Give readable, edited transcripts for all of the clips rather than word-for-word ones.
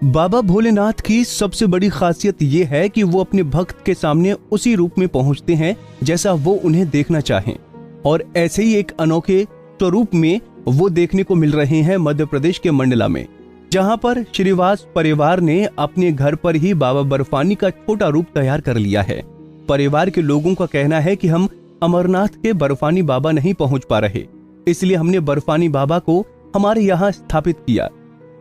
बाबा भोलेनाथ की सबसे बड़ी खासियत ये है कि वो अपने भक्त के सामने उसी रूप में पहुंचते हैं जैसा वो उन्हें देखना चाहें, और ऐसे ही एक अनोखे स्वरूप में वो देखने को मिल रहे हैं मध्य प्रदेश के मंडला में, जहां पर श्रीवास परिवार ने अपने घर पर ही बाबा बर्फानी का छोटा रूप तैयार कर लिया है। परिवार के लोगों का कहना है कि हम अमरनाथ के बर्फानी बाबा नहीं पहुंच पा रहे, इसलिए हमने बर्फानी बाबा को हमारे यहाँ स्थापित किया।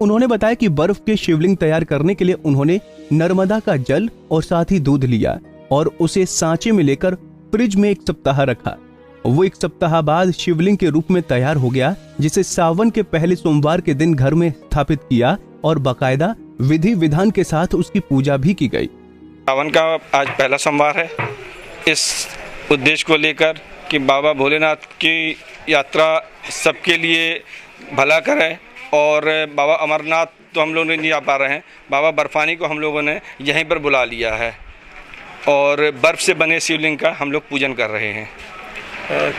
उन्होंने बताया कि बर्फ के शिवलिंग तैयार करने के लिए उन्होंने नर्मदा का जल और साथ ही दूध लिया और उसे सांचे में लेकर फ्रिज में 1 सप्ताह रखा। वो 1 सप्ताह बाद शिवलिंग के रूप में तैयार हो गया, जिसे सावन के पहले सोमवार के दिन घर में स्थापित किया और बाकायदा विधि विधान के साथ उसकी पूजा भी की गई। सावन का आज पहला सोमवार है। इस उद्देश्य को लेकर कि बाबा भोलेनाथ की यात्रा सबके लिए भला करे, और बाबा अमरनाथ तो हम लोग नहीं जा पा रहे हैं, बाबा बर्फानी को हम लोगों ने यहीं पर बुला लिया है और बर्फ़ से बने शिवलिंग का हम लोग पूजन कर रहे हैं।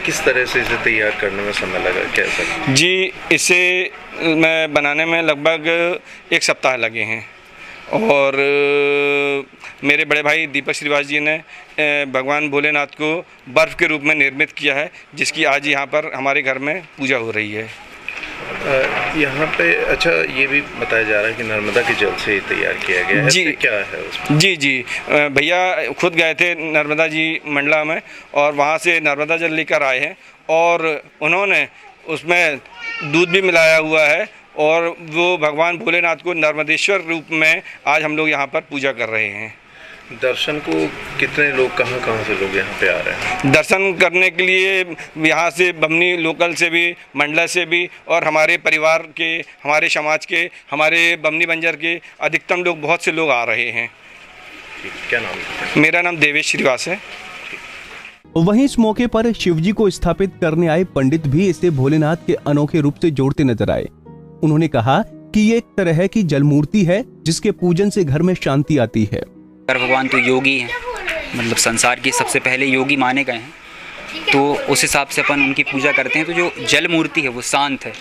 किस तरह से इसे तैयार करने में समय लगा, कैसा? जी, इसे मैं बनाने में लगभग 1 सप्ताह लगे हैं, और मेरे बड़े भाई दीपक श्रीवास जी ने भगवान भोलेनाथ को बर्फ़ के रूप में निर्मित किया है, जिसकी आज यहाँ पर हमारे घर में पूजा हो रही है। यहाँ पे अच्छा ये भी बताया जा रहा है कि नर्मदा के जल से तैयार किया गया है। जी, क्या है उसमें? जी भैया खुद गए थे नर्मदा जी मंडला में, और वहाँ से नर्मदा जल लेकर आए हैं, और उन्होंने उसमें दूध भी मिलाया हुआ है, और वो भगवान भोलेनाथ को नर्मदेश्वर रूप में आज हम लोग यहाँ पर पूजा कर रहे हैं। दर्शन को कितने लोग कहाँ से लोग यहाँ पे आ रहे हैं? दर्शन करने के लिए यहाँ से बमनी लोकल से भी, मंडला से भी, और हमारे परिवार के, हमारे समाज के, हमारे बमनी बंजर के अधिकतम लोग, बहुत से लोग आ रहे हैं। क्या नाम है? मेरा नाम देवेश श्रीवास है। वहीं इस मौके पर शिवजी को स्थापित करने आए पंडित भी इसे भोलेनाथ के अनोखे रूप से जोड़ते नजर आए। उन्होंने कहा कि ये एक तरह की जल मूर्ति है जिसके पूजन से घर में शांति आती है। भगवान तो योगी हैं, मतलब संसार के सबसे पहले योगी माने गए हैं, तो उस हिसाब से अपन उनकी पूजा करते हैं। तो जो जल मूर्ति है वो शांत है,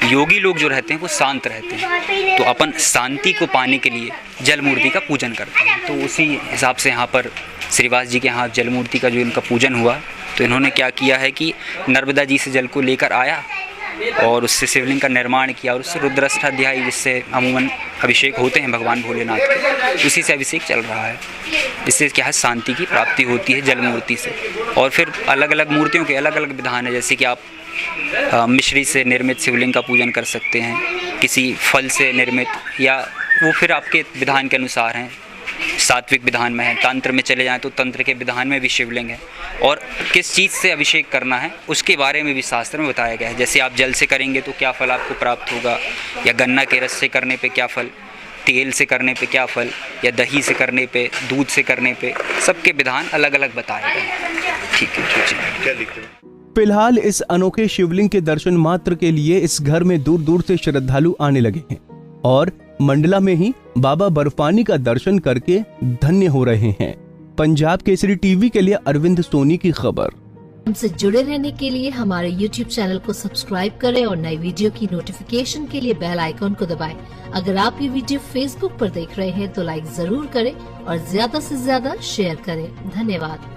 योगी लोग जो रहते हैं वो शांत रहते हैं, तो अपन शांति को पाने के लिए जल मूर्ति का पूजन करते हैं। तो उसी हिसाब से यहाँ पर श्रीवास जी के यहाँ जल मूर्ति का जो इनका पूजन हुआ, तो इन्होंने क्या किया है कि नर्मदा जी से जल को लेकर आया और उससे शिवलिंग का निर्माण किया, और उससे रुद्राष्टाध्यायी, जिससे अमूमन अभिषेक होते हैं भगवान भोलेनाथ के, उसी से अभिषेक चल रहा है। इससे क्या है, शांति की प्राप्ति होती है जल मूर्ति से। और फिर अलग अलग मूर्तियों के अलग अलग विधान है, जैसे कि आप मिश्री से निर्मित शिवलिंग का पूजन कर सकते हैं, किसी फल से निर्मित, या वो फिर आपके विधान के अनुसार हैं। सात्विक विधान में है, तंत्र में चले जाएं तो तंत्र के विधान में भी शिवलिंग है, और किस चीज़ से अभिषेक करना है उसके बारे में भी शास्त्र में बताया गया है। जैसे आप जल से करेंगे तो क्या फल आपको प्राप्त होगा, या गन्ना के रस से करने पे क्या फल, तेल से करने पे क्या फल, या दही से करने पे, दूध से करने पे, सबके विधान अलग अलग बताए गए। ठीक है, क्या लिखते हैं? फिलहाल इस अनोखे शिवलिंग के दर्शन मात्र के लिए इस घर में दूर दूर से श्रद्धालु आने लगे हैं, और मंडला में ही बाबा बर्फानी का दर्शन करके धन्य हो रहे हैं। पंजाब केसरी टीवी के लिए अरविंद सोनी की खबर। हमसे जुड़े रहने के लिए हमारे YouTube चैनल को सब्सक्राइब करें और नई वीडियो की नोटिफिकेशन के लिए बेल आइकॉन को दबाएं। अगर आप ये वीडियो Facebook पर देख रहे हैं तो लाइक जरूर करें और ज्यादा से ज्यादा शेयर करें। धन्यवाद।